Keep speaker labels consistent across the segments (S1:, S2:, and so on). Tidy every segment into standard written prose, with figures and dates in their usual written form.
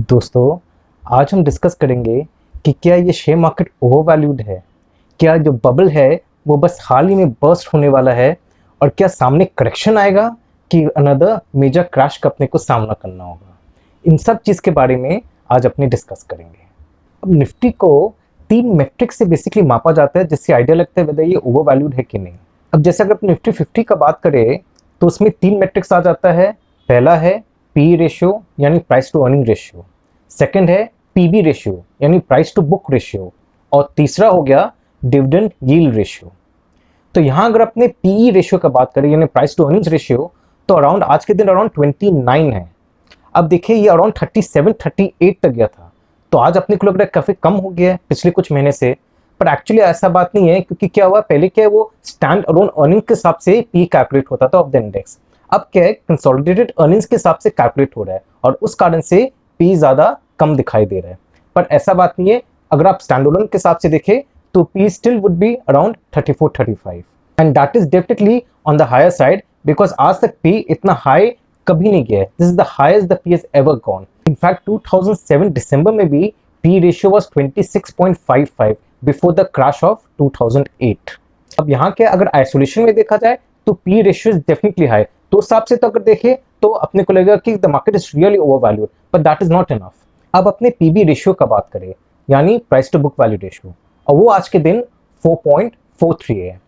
S1: दोस्तों, आज हम डिस्कस करेंगे कि क्या ये शेयर मार्केट ओवर वैल्यूड है। क्या जो बबल है वो बस हाल ही में बर्स्ट होने वाला है और क्या सामने करेक्शन आएगा कि अनदर मेजर क्रैश का अपने को सामना करना होगा। इन सब चीज़ के बारे में आज अपने डिस्कस करेंगे। अब निफ्टी को 3 मैट्रिक्स से बेसिकली मापा जाता है जिससे आइडिया लगता है whether ये ओवर वैल्यूड है कि नहीं। अब जैसे अगर निफ्टी 50 का बात करें तो उसमें 3 मैट्रिक्स आ जाता है। पहला है पी रेशियो यानी price to earning ratio, second है पीबी रेशियो यानी प्राइस टू बुक रेशियो, और तीसरा हो गया डिविडेंड यील्ड रेशियो। तो यहाँ अगर अपने पीई रेशियो का बात करें यानी प्राइस टू अर्निंग्स रेशियो, तो अराउंड आज के दिन अराउंड 29 है। अब देखिए ये अराउंड 37-38 तक गया था, तो आज अपने को लग रहा है काफ़ी कम हो गया है पिछले कुछ महीने से। पर एक्चुअली ऐसा बात नहीं है, क्योंकि क्या हुआ पहले क्या है वो स्टैंड अलोन अर्निंग के हिसाब से पी कैलकुलेट होता था ऑफ द इंडेक्स। अब क्या है कंसोलिडेटेड अर्निंग्स के हिसाब से कैलकुलेट हो रहा है और उस कारण से पी ज़्यादा कम दिखाई दे रहा है। पर ऐसा बात नहीं है, अगर आप स्टैंड अलोन के हिसाब से देखें तो P still would be around 34-35 and that is definitely on the higher side, because आज तक पी इतना हाई कभी नहीं गया है। This is the highest the P has ever gone. In fact 2007 दिसंबर में भी P ratio was 26.55 before the crash of 2008। अब यहाँ के अगर आइसोलेशन में देखा जाए तो P ratio is definitely high, तो उस हिसाब से तो अगर देखें तो अपने को लगेगा कि the market is really overvalued, but that is not enough. अब अपने पीबी रेशियो का बात करें यानी price to book value ratio, और वो आज के दिन 4.43 है।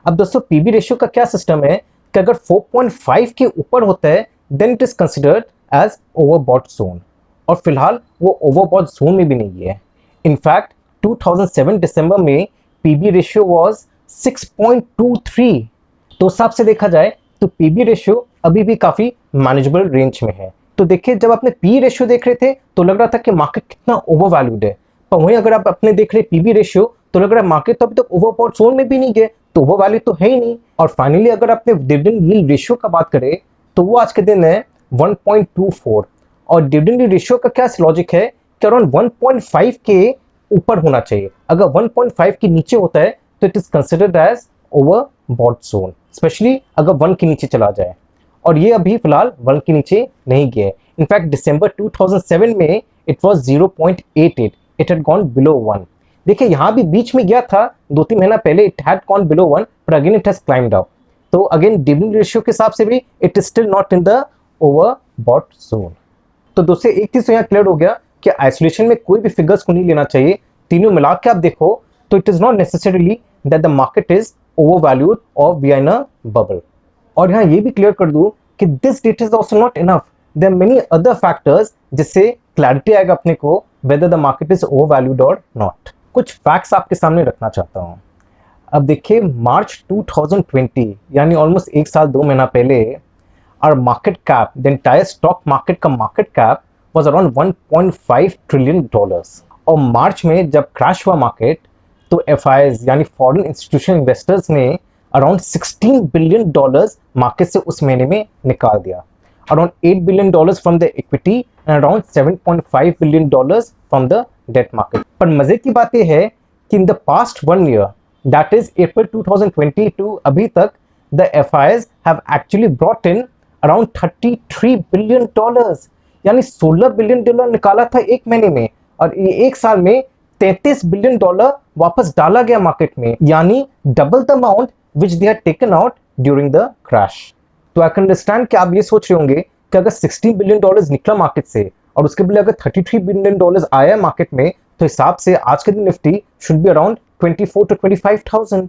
S1: अब दोस्तों पीबी रेशियो का क्या सिस्टम है कि अगर 4.5 के ऊपर होता है then it is considered as overbought zone, और फिलहाल वो ओवरबॉट जोन में भी नहीं है। इनफैक्ट 2007 दिसंबर में पीबी रेशियो वाज 6.23, तो उस हिसाब से देखा जाए तो पीबी रेशियो अभी भी काफी मैनेजेबल रेंज में है। तो देखिए जब अपने पी रेशियो देख रहे थे तो लग रहा था कि मार्केट कितना ओवर वैल्यूड है, पर वहीं अगर आप अपने देख रहे पीबी रेशियो तो लग रहा है मार्केट तो अभी तक ओवरबॉट जोन में भी नहीं गए, तो ओवर वैल्यू तो है ही नहीं। और फाइनली अगर अपने डिविडेंड यील्ड रेशियो का बात करें तो वो आज के दिन है 1.24, और डिविडेंड यील्ड रेशियो का क्या लॉजिक है कि अराउंड 1.5 के ऊपर होना चाहिए। अगर 1.5 के नीचे होता है तो it is considered as overbought zone, specially अगर 1 के नीचे चला जाए, और ये अभी फिलहाल 1 के नीचे नहीं गया। इनफैक्ट दिसंबर 2007 में it was 0.88, it had gone below 1। देखिए यहाँ भी बीच में गया था 2-3 महीना पहले, it had gone below 1 but again it has climbed up. तो अगेन डिविडेंड रेशियो के हिसाब से भी it is still not in the overbought zone. तो दोस्तों एक चीज तो यहाँ क्लियर हो गया कि आइसोलेशन में कोई भी फिगर्स को नहीं लेना चाहिए। तीनों मिला के आप देखो तो it is not necessarily that the market is overvalued और we are in a bubble. और यहाँ ये भी क्लियर कर दूं कि this data is also not enough, there are many other factors जिससे क्लैरिटी आएगा अपने को whether the market is overvalued और नॉट। कुछ फैक्ट्स आपके सामने रखना चाहता हूँ। अब देखिए मार्च 2020 यानी ऑलमोस्ट 1 साल 2 महीना पहले our market cap, the entire stock market का market cap was around 1.5 trillion dollars. और मार्च में जब क्रैश हुआ मार्केट तो FIs यानी फॉरेन इंस्टीट्यूशनल इन्वेस्टर्स ने अराउंड 16 बिलियन डॉलर्स मार्केट से उस महीने में निकाल दिया। Around 8 billion dollars from the equity and around 7.5 billion dollars from the debt market. पर मजे की बात यह है कि in the past 1 year, that is April 2020 to अभी तक, the FIs have actually brought in around 33 billion dollars, यानी 16 बिलियन डॉलर निकाला था एक महीने में, और ये एक साल में 33 बिलियन डॉलर वापस डाला गया मार्केट में, यानी double the amount which they had taken out during the crash. तो आई कैन अंडरस्टैंड कि आप ये सोच रहे होंगे कि अगर 16 बिलियन डॉलर्स निकला मार्केट से और उसके बदले अगर 33 बिलियन डॉलर्स आया मार्केट में, तो हिसाब से आज के दिन Nifty should be around 24 to 25,000,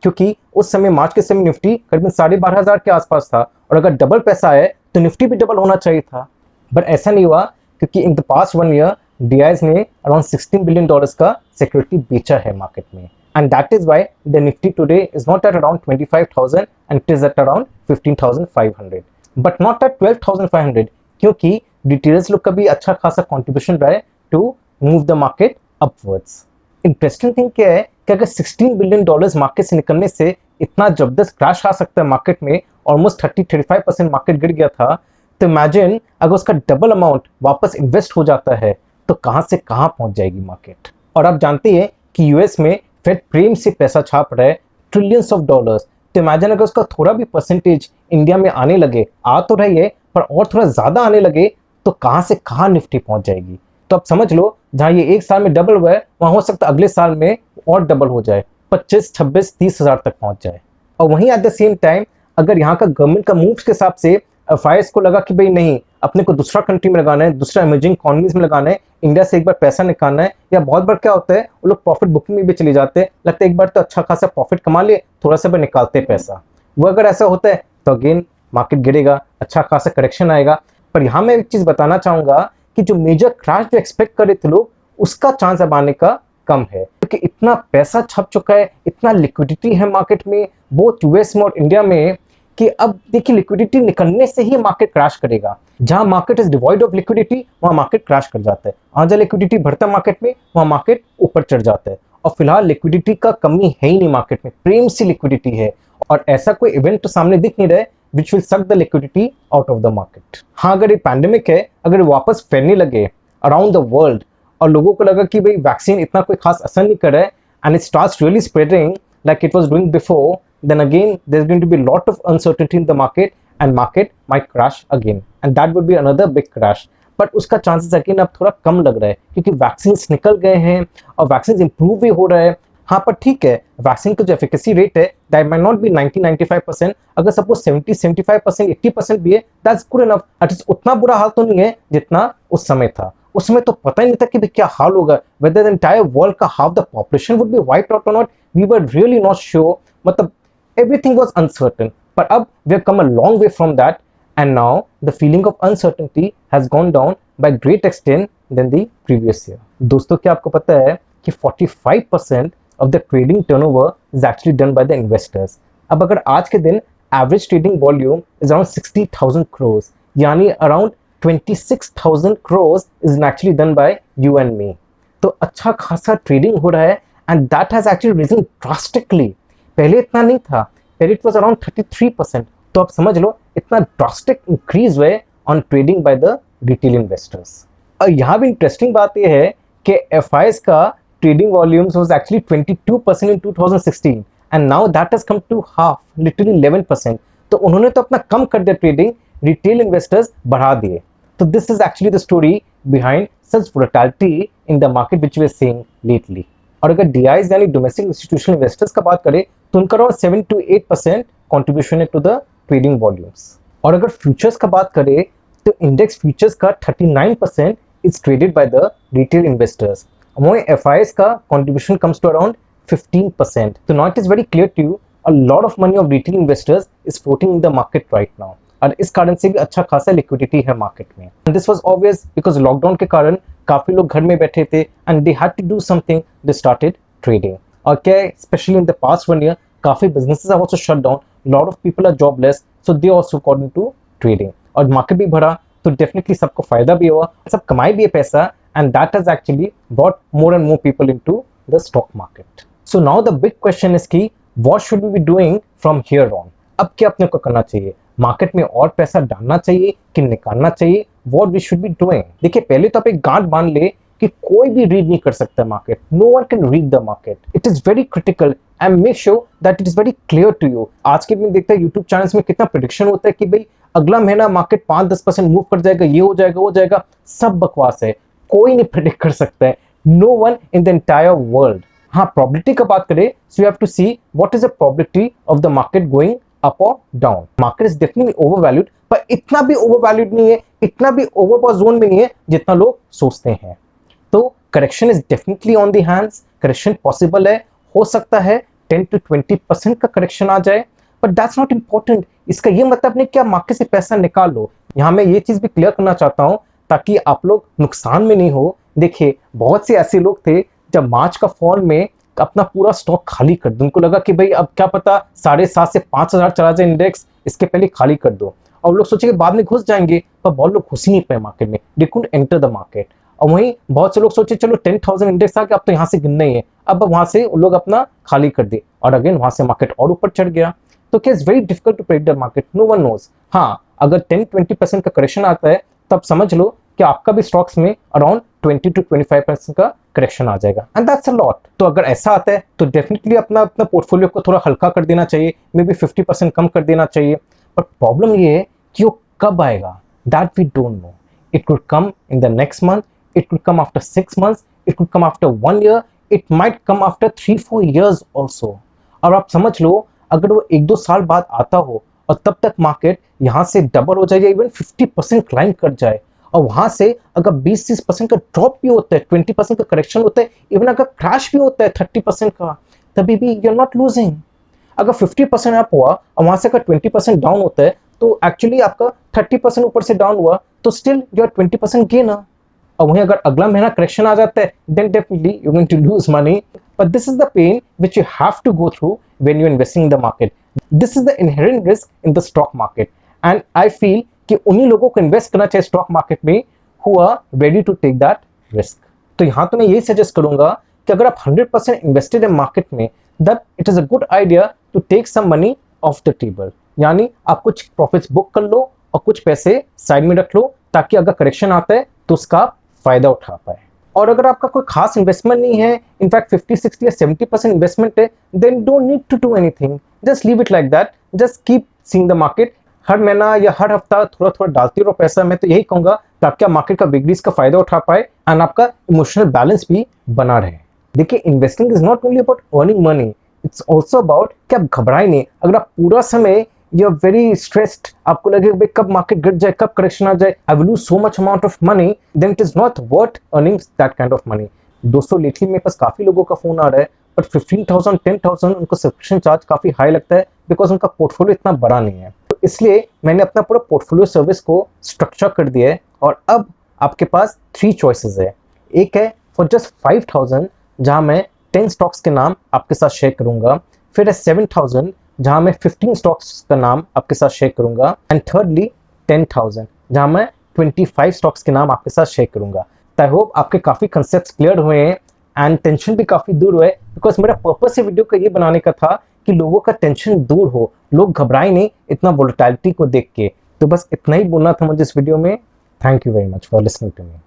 S1: क्योंकि उस समय मार्च के समय निफ्टी करीबन 12,500 के आसपास था, और अगर डबल पैसा है तो निफ्टी भी डबल होना चाहिए था। बट ऐसा नहीं हुआ, क्योंकि इन द पास्ट 1 ईयर DIs ने अराउंड 16 बिलियन डॉलर्स का सिक्योरिटी बेचा है मार्केट में, and that is why the Nifty today is not at around 25,000 and it is at around 15,500, but not at 12,500, क्योंकि डिटेल्स लोग का भी अच्छा खासा कॉन्ट्रीब्यूशन रहा है to move the market upwards. Interesting thing क्या है कि अगर 16 बिलियन डॉलर्स मार्केट से निकलने से इतना जबरदस्त क्रैश आ सकता है मार्केट में, ऑलमोस्ट 30-35% मार्केट गिर गया था, तो इमेजिन अगर उसका डबल अमाउंट वापस इन्वेस्ट हो जाता है तो कहां से कहां पहुंच जाएगी मार्केट। और आप जानते हैं कि यूएस में फेड प्रेम से पैसा छाप रहा है ट्रिलियंस ऑफ डॉलर्स, तो इमेजिन अगर उसका थोड़ा भी परसेंटेज इंडिया में आने लगे, आ तो रही है पर और थोड़ा ज़्यादा आने लगे, तो कहाँ से कहाँ निफ्टी पहुंच जाएगी। तो अब समझ लो, जहाँ ये एक साल में डबल हुआ है, वहाँ हो सकता है अगले साल में और डबल हो जाए, 25, 26, 30 हज़ार तक पहुंच जाए। और वहीं एट द सेम टाइम अगर यहाँ का गवर्नमेंट का मूव्स के हिसाब से एफआईएस को लगा कि भाई नहीं, अपने को दूसरा कंट्री में लगाना है, दूसरा इमर्जिंग इकोनॉमीज में लगाना है, इंडिया से एक बार पैसा निकालना है, या बहुत बार क्या होता है वो लोग प्रॉफिट बुकिंग में भी चले जाते हैं, लगता है एक बार तो अच्छा खासा प्रॉफिट कमा लिए, थोड़ा सा बार निकालते पैसा। वो अगर ऐसा होता है तो अगेन मार्केट गिरेगा, अच्छा खासा करेक्शन आएगा। पर यहाँ मैं एक चीज बताना चाहूंगा कि जो मेजर क्रैश जो एक्सपेक्ट कर रहे थे लोग, उसका चांस अब आने का कम है, क्योंकि इतना पैसा छप चुका है, इतना लिक्विडिटी है मार्केट में, बोथ यूएस में और इंडिया में, कि अब देखिए लिक्विडिटी निकलने से ही मार्केट क्रैश करेगा। जहां market is devoid of liquidity वहां मार्केट क्रैश कर जाता है, जहां लिक्विडिटी बढ़ता मार्केट में वहां मार्केट ऊपर चढ़ जाता है। और फिलहाल लिक्विडिटी का कमी है ही नहीं मार्केट में, प्रेम सी लिक्विडिटी है, और ऐसा कोई इवेंट तो सामने दिख नहीं रहा है which will suck the liquidity out of the market. हाँ, अगर ये पैंडेमिक है, अगर वापस फैलने लगे अराउंड द वर्ल्ड और लोगों को लगा कि भाई वैक्सीन इतना कोई खास असर नहीं कर रहा है, and it starts really spreading like it was doing before, then again there's going to be a lot of uncertainty in the market and market might crash again, and that would be another big crash. but उसका chances again अब थोड़ा कम लग रहा है, क्योंकि vaccines निकल गए हैं और वैक्सीन इंप्रूव भी हो रहा है। हाँ, पर ठीक है, वैक्सीन का जो एफिकेसी रेट है दैट माइट नॉट बी 90-95%, अगर सपोज 70-75%, 80% भी है, दैट्स गुड इनफ। एटलीस्ट उतना बुरा हाल तो नहीं है जितना उस समय था। उस समय तो पता ही नहीं था कि क्या हाल होगा, whether the entire world का half the population would be wiped out or not, we were really not sure, मतलब everything was uncertain। पर अब we have come a long way from that, and now the feeling of uncertainty has gone down by great extent than the previous year। दोस्तों, क्या आपको पता है कि 45% of the trading turnover is actually done by the investors। अब अगर आज के दिन average trading volume is around 60,000 crores, यानी around 26,000 crores is actually done by you and me। तो अच्छा खासा ट्रेडिंग हो रहा है, and that has actually risen drastically। पहले इतना नहीं था, पहले it was around 33%। तो आप समझ लो इतना ड्रास्टिक इंक्रीज हुआ है on trading bye the retail investors. और यहाँ भी इंटरेस्टिंग बात यह है कि एफआईएस का trading volumes was actually 22% in 2016, and now that has come to half, literally 11%। तो उन्होंने तो अपना कम कर दिया ट्रेडिंग, रिटेल इन्वेस्टर्स बढ़ा दिए। तो this is actually the story behind such volatility in the market which we are seeing lately. और अगर डीआईज यानी डोमेस्टिक इंस्टीट्यूशनल इन्वेस्टर्स का बात करें तो उनका अराउंड 7 to 8% कंट्रीब्यूशन है टू द ट्रेडिंग वॉल्यूम्स। और अगर फ्यूचर्स का बात करें तो इंडेक्स फ्यूचर्स का 39% is traded by the retail investors, वहीं एफआईएस का कंट्रीब्यूशन कम्स टू अराउंड 15%। तो now it is very clear to you, a lot of money of retail investors is floating in the market right now, और इस कारण से भी अच्छा खासा लिक्विडिटी है मार्केट में। This was obvious because lockdown के कारण काफी लोग घर में बैठे थे and they had to do something, they started trading. और क्या है, specially in the past 1 year काफी businesses are also shut down, lot of people are jobless, so they also got into trading, और मार्केट भी बढ़ा तो definitely सबको फायदा भी हुआ, सब कमाई भी है पैसा, and that has actually brought more and more people into the stock market। So now the big question is कि what should we be doing from here on? अब क्या अपने को करना चाहिए, मार्केट में और पैसा डालना चाहिए कि निकालना चाहिए, what we should be doing? देखिए, पहले तो आप एक गांठ बांध ले कि कोई भी रीड नहीं कर सकता market, no one can read the market, it is very critical and make sure that it is very clear to you। आज के दिन देखते हैं यूट्यूब चैनल्स में कितना प्रेडिक्शन होता है कि भाई अगला महीना मार्केट 5-10% मूव कर जाएगा, ये हो जाएगा, वो जाएगा, सब बकवास है, कोई नहीं प्रेडिक्ट कर सकता है, no one in the entire world. हाँ, प्रोबेबिलिटी का बात करें so you have to see what is the probability of the market going up और down. Market is definitely overvalued, पर इतना भी ओवरवैल्यूड नहीं है, इतना भी ओवरबॉट जोन में नहीं है जितना लोग सोचते हैं। तो correction is definitely on the hands, correction possible है, हो सकता है 10 to 20% का करेक्शन आ जाए, बट दैट्स नॉट इंपॉर्टेंट। इसका ये मतलब नहीं कि आप मार्केट से पैसा निकाल लो। यहाँ मैं ये चीज भी क्लियर करना चाहता हूँ ताकि आप लोग नुकसान में नहीं हो। देखिए, बहुत से ऐसे लोग थे जब मार्च का फॉल में अपना पूरा स्टॉक खाली कर दो, उनको लगा कि भाई अब क्या पता 7,500 से 5,000 चला जाए इंडेक्स, इसके पहले खाली कर दो, और लोग सोचे कि बाद में घुस जाएंगे, पर बहुत लोग घुस ही नहीं पाए मार्केट में, they couldn't enter the market. और वहीं बहुत से लोग सोचे चलो 10,000 इंडेक्स आ गया, अब तो यहाँ से गिनना ही है, अब वहां से उन लोग अपना खाली कर दे, और अगेन वहां से मार्केट और ऊपर चढ़ गया। तो क्या it's very difficult to predict the market, no one knows. हाँ, अगर 10-20% का करेक्शन आता है तब समझ लो कि आपका भी स्टॉक्स में अराउंड 20 to 25% का करेक्शन आ जाएगा, एंड दैट्स अ लॉट। तो अगर ऐसा आता है तो डेफिनेटली अपना पोर्टफोलियो को थोड़ा हल्का कर देना चाहिए, मे बी 50% कम कर देना चाहिए। पर प्रॉब्लम ये है कि वो कब आएगा, that we don't know. It could come in the next month, it could come after 6 months, it could come after 1 year, it might come after 3-4 years also. और आप समझ लो अगर वो 1-2 साल बाद आता हो और तब तक मार्केट यहाँ से डबल हो जाए या इवन 50% क्लाइंब कर जाए, और वहां से अगर 20-30% का ड्रॉप भी होता है, 20% का करेक्शन होता है, इवन अगर क्रैश भी होता है 30% का, तभी भी यू आर नॉट लूजिंग। अगर 50% अप हुआ और वहां से अगर 20% डाउन होता है तो एक्चुअली आपका 30% ऊपर से डाउन हुआ तो स्टिल यू आर 20% गेनर। और वहीं अगर अगला महीना करेक्शन आ जाता है then definitely you going to lose money, but this is the pain which you have to go through when you investing in the market. This is the inherent risk in the stock market, and I feel कि उन्हीं लोगों को invest करना चाहिए stock market में who are ready to take that risk. तो यहाँ तो मैं यही सजेस्ट करूंगा कि अगर आप 100% इन्वेस्टेड इन मार्केट में, that it is a good idea to take some money off the table, यानी आप कुछ प्रॉफिट्स बुक कर लो और कुछ पैसे साइड में रख लो ताकि अगर करेक्शन आता है तो उसका फायदा उठा पाए। और अगर आपका कोई खास इन्वेस्टमेंट नहीं है, इनफैक्ट 50-60 या 70% इन्वेस्टमेंट है, then don't need to do anything, just leave it like that, just keep seeing the market. हर महीना या हर हफ्ता थोड़ा थोड़ा डालते रहो पैसा, मैं तो यही कहूंगा, ताकि आप मार्केट का बिगड़ीज का फायदा उठा पाए एंड आपका इमोशनल बैलेंस भी बना रहे। देखिए, investing is not only about earning money, it's also about कि आप घबराए नहीं। अगर आप पूरा समय यू आर वेरी स्ट्रेस्ड, आपको लगे भाई कब मार्केट गिर जाए, कब करेक्शन आ जाए, I will lose so much amount of money, then it is not worth earning that kind of money. दोस्तों, लेटली मेरे पास काफी लोगों का फोन आ रहा है, बट 15,000 10,000 उनको सब्सक्रिप्शन चार्ज काफी हाई लगता है बिकॉज उनका पोर्टफोलियो इतना बड़ा नहीं है। तो इसलिए मैंने अपना पूरा पोर्टफोलियो सर्विस को स्ट्रक्चर कर दिया है, और अब आपके पास 3 चॉइसेस है। एक है फॉर जस्ट 5,000 जहां मैं 10 स्टॉक्स के नाम आपके साथ शेयर करूंगा, फिर है 7,000 जहां मैं 15 स्टॉक्स का नाम आपके साथ शेयर करूंगा, एंड थर्डली 10,000 जहां मैं 25 स्टॉक्स के नाम आपके साथ शेयर करूंगा। आई होप आपके काफी कंसेप्ट्स क्लियर हुए हैं एंड टेंशन भी काफी दूर हुए, बिकॉज मेरा पर्पस है वीडियो का ये बनाने का था कि लोगों का टेंशन दूर हो, लोग घबराए नहीं इतना वोलेटिलिटी को देख के। तो बस इतना ही बोलना था मुझे इस वीडियो में। Thank you very much for listening to me.